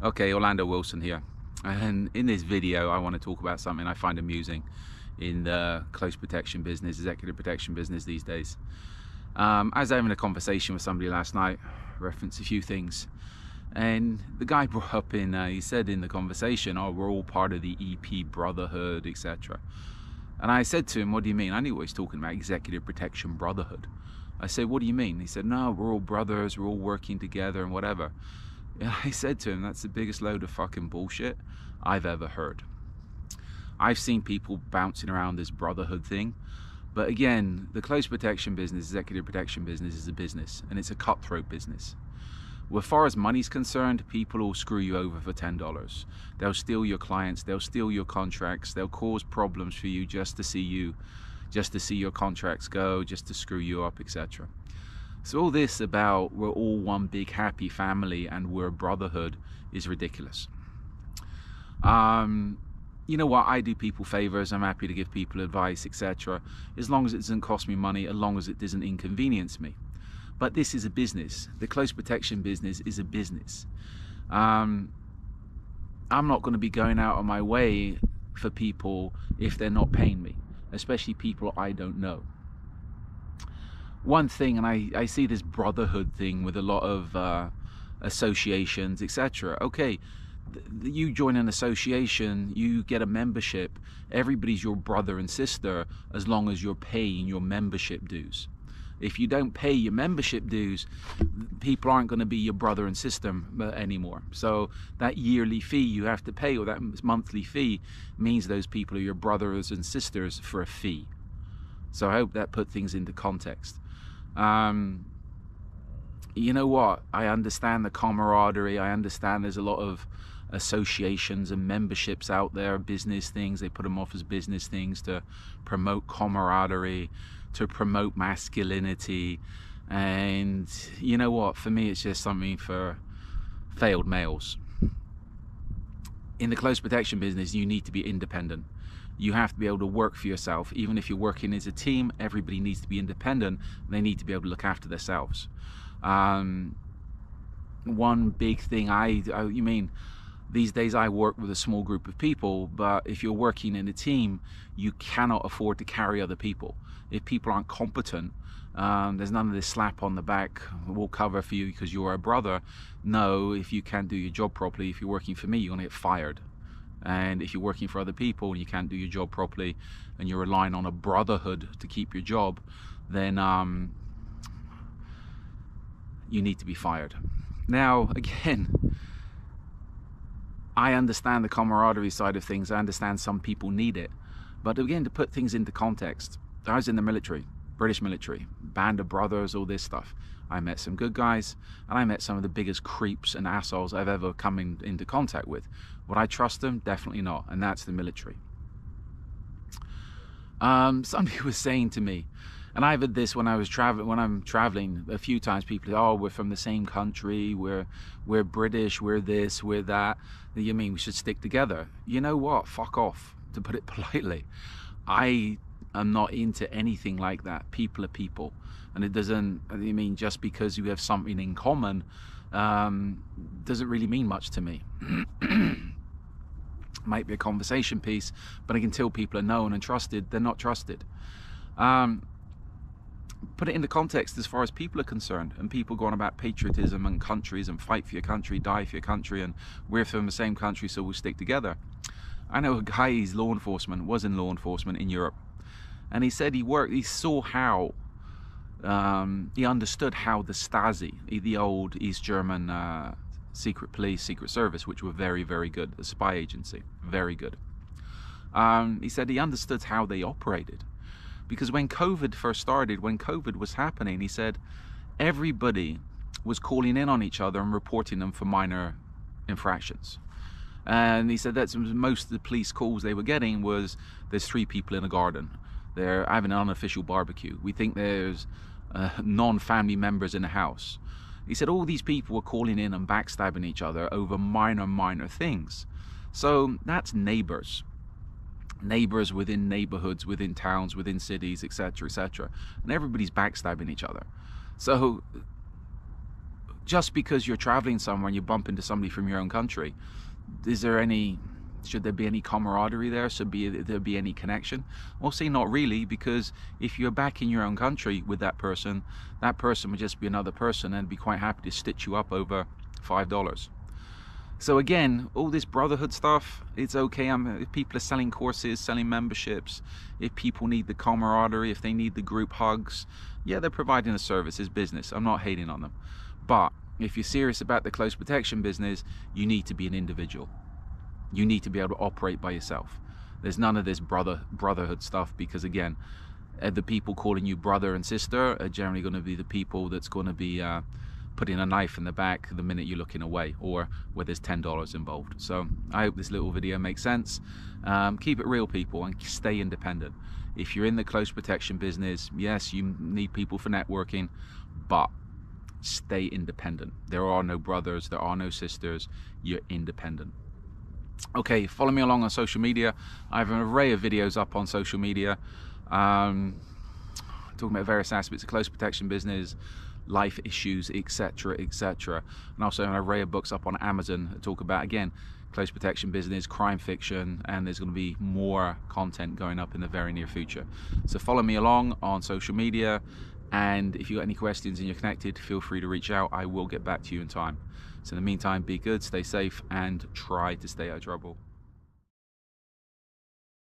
Okay, Orlando Wilson here, and in this video I want to talk about something I find amusing in the close protection business, executive protection business these days. I was having a conversation with somebody last night, referenced a few things, and the guy brought up he said in the conversation, oh, we're all part of the EP Brotherhood, etc. And I said to him, what do you mean? I knew what he was talking about, executive protection brotherhood. I said, what do you mean? He said, no, we're all brothers, we're all working together and whatever. I said to him, that's the biggest load of fucking bullshit I've ever heard. I've seen people bouncing around this brotherhood thing, but again, the close protection business, executive protection business is a business, and it's a cutthroat business. Well, as far as money's concerned, people will screw you over for $10. They'll steal your clients, they'll steal your contracts, they'll cause problems for you just to see your contracts go, just to screw you up, etc. So all this about we're all one big happy family and we're a brotherhood is ridiculous. You know what, I do people favors, I'm happy to give people advice, etc. as long as it doesn't cost me money, as long as it doesn't inconvenience me. But this is a business. The close protection business is a business. I'm not going to be going out of my way for people if they're not paying me, especially people I don't know. One thing, and I see this brotherhood thing with a lot of associations, etc. Okay, you join an association, you get a membership, everybody's your brother and sister as long as you're paying your membership dues. If you don't pay your membership dues, people aren't going to be your brother and sister anymore. So that yearly fee you have to pay, or that monthly fee, means those people are your brothers and sisters for a fee. So I hope that put things into context. You know what, I understand the camaraderie, I understand there's a lot of associations and memberships out there, business things, they put them off as business things to promote camaraderie, to promote masculinity, and you know what, for me it's just something for failed males. In the close protection business, you need to be independent. You have to be able to work for yourself. Even if you're working as a team, everybody needs to be independent. They need to be able to look after themselves. One big thing you mean, these days I work with a small group of people, but if you're working in a team, you cannot afford to carry other people. If people aren't competent, there's none of this slap on the back, we'll cover for you because you're a brother. No, if you can't do your job properly, if you're working for me, you're gonna get fired. And if you're working for other people and you can't do your job properly and you're relying on a brotherhood to keep your job, then you need to be fired. Now, again, I understand the camaraderie side of things. I understand some people need it. But again, to put things into context, I was in the military, British military, band of brothers, all this stuff. I met some good guys, and I met some of the biggest creeps and assholes I've ever come into contact with. Would I trust them? Definitely not, and that's the military. Somebody was saying to me, and I've had this when I'm traveling a few times, people say, oh, we're from the same country, we're British, we're this, we're that. You mean we should stick together? You know what? Fuck off, to put it politely. I am not into anything like that. People are people. And it doesn't, I mean, just because you have something in common doesn't really mean much to me. Might be a conversation piece, but until people are known and trusted, they're not trusted. Put it into context as far as people are concerned, and people going about patriotism and countries and fight for your country, die for your country, and we're from the same country, so we'll stick together. I know a guy, he's law enforcement, was in law enforcement in Europe, and he said he saw how, he understood how the Stasi, the old East German secret police, secret service, which were very, very good, a spy agency, very good. He said he understood how they operated. Because when COVID first started, when COVID was happening, he said everybody was calling in on each other and reporting them for minor infractions. And he said that most of the police calls they were getting was, there's 3 people in a garden, they're having an unofficial barbecue, we think there's non-family members in the house. He said all these people were calling in and backstabbing each other over minor things. So that's neighbors within neighborhoods, within towns, within cities, etc., etc. And everybody's backstabbing each other. So just because you're traveling somewhere and you bump into somebody from your own country, should there be any camaraderie there? Should there be any connection? Well, see, not really, because if you're back in your own country with that person would just be another person and be quite happy to stitch you up over $5. So again, all this brotherhood stuff, it's okay. If people are selling courses, selling memberships, if people need the camaraderie, if they need the group hugs, yeah, they're providing a service, it's business. I'm not hating on them. But if you're serious about the close protection business, you need to be an individual. You need to be able to operate by yourself. There's none of this brotherhood stuff, because again, the people calling you brother and sister are generally going to be the people that's going to be putting a knife in the back the minute you're looking away, or where there's $10 involved. So I hope this little video makes sense. Keep it real, people, and stay independent. If you're in the close protection business, yes, you need people for networking, but stay independent. There are no brothers, there are no sisters. You're independent. Okay, follow me along on social media. I have an array of videos up on social media, talking about various aspects of close protection business, life issues, etc, etc. And also an array of books up on Amazon that talk about, again, close protection business, crime fiction, and there's going to be more content going up in the very near future. So follow me along on social media, and if you've got any questions and you're connected, feel free to reach out. I will get back to you in time. So in the meantime, be good, stay safe, and try to stay out of trouble.